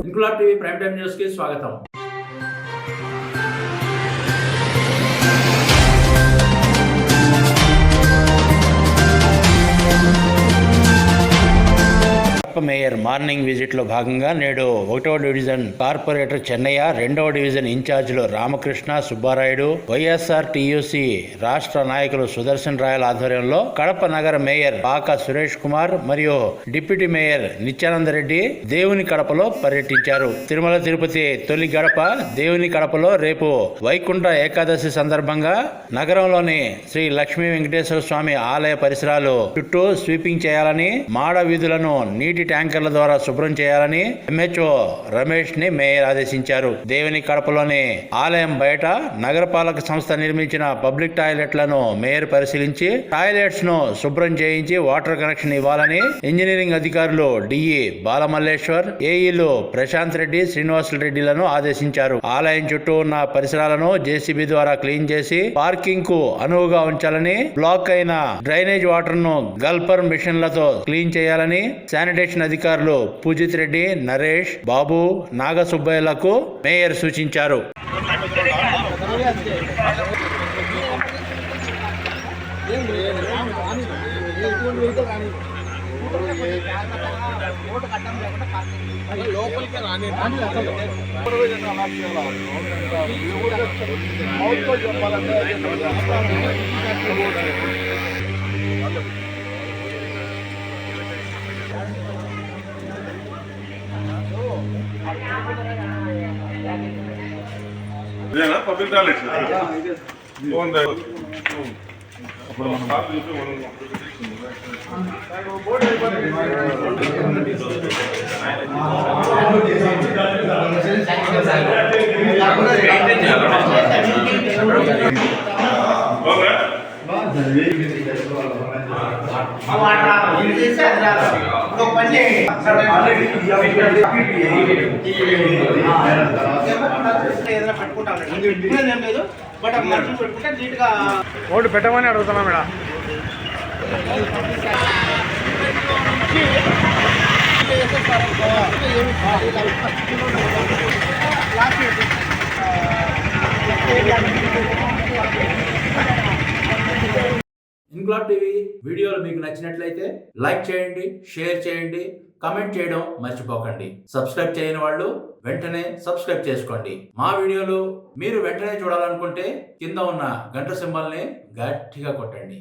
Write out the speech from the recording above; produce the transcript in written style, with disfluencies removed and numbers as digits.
Inquilab TV prime time news కి స్వాగతం. Mayor morning visit లో భాగంగా నేడు 1వ డివిజన్ కార్పొరేటర్ చెన్నయ్య, 2వ డివిజన్ ఇన్ఛార్జీలు రామకృష్ణ, సుబ్బారాయుడు, వైఎస్ఆర్ టీయూసీ రాష్ట్ర నాయకులు సుదర్శన్ రాయల ఆధ్వర్యంలో కడప నగర మేయర్ పాక సురేష్ కుమార్ మరియు డిప్యూటీ మేయర్ నిత్యానందరెడ్డి దేవుని కడపలో పర్యటించారు. తిరుమల తిరుపతి తొలి గడప దేవుని కడపలో రేపు వైకుంఠ ఏకాదశి సందర్భంగా నగరంలోని శ్రీ లక్ష్మీ వెంకటేశ్వర స్వామి ఆలయ పరిసరాలు చుట్టూ స్వీపింగ్ చేయాలని, మాడ వీధులను నీటి ట్యాంకర్ల ద్వారా శుభ్రం చేయాలని ఎంహెచ్ఓ రమేష్ ని మేయర్ ఆదేశించారు. దేవుని కడపలోని ఆలయం బయట నగరపాలక సంస్థ నిర్మించిన పబ్లిక్ టాయిలెట్లను మేయర్ పరిశీలించి టాయిలెట్స్ ను శుభ్రం చేయించి వాటర్ కనెక్షన్ ఇవ్వాలని ఇంజనీరింగ్ అధికారులు డిఈ బాలమల్లేశ్వర్, ఏఈలు ప్రశాంత్ రెడ్డి, శ్రీనివాసులు రెడ్డిలను ఆదేశించారు. ఆలయం చుట్టూ ఉన్న పరిసరాలను జేసీబీ ద్వారా క్లీన్ చేసి పార్కింగ్ కు అనువుగా ఉంచాలని, బ్లాక్ అయిన డ్రైనేజ్ వాటర్ ను గల్పర్ మిషన్లతో క్లీన్ చేయాలని శానిటేషన్ అధికారులు పూజిత్ రెడ్డి, నరేష్ బాబు, నాగసుబ్బయ్యలకు మేయర్ సూచించారు. పబ్లిక్ టాయిలెట్స్ ఓటు పెట్టమని అడుగుతున్నా మేడం. ఇంక్లాబ్ టీవీ వీడియోలు మీకు నచ్చినట్లయితే లైక్ చేయండి, షేర్ చేయండి, కమెంట్ చేయడం మర్చిపోకండి. సబ్స్క్రైబ్ చేయని వాళ్ళు వెంటనే సబ్స్క్రైబ్ చేసుకోండి. మా వీడియోలు మీరు వెంటనే చూడాలనుకుంటే కింద ఉన్న గంట సింబల్ని గట్టిగా కొట్టండి.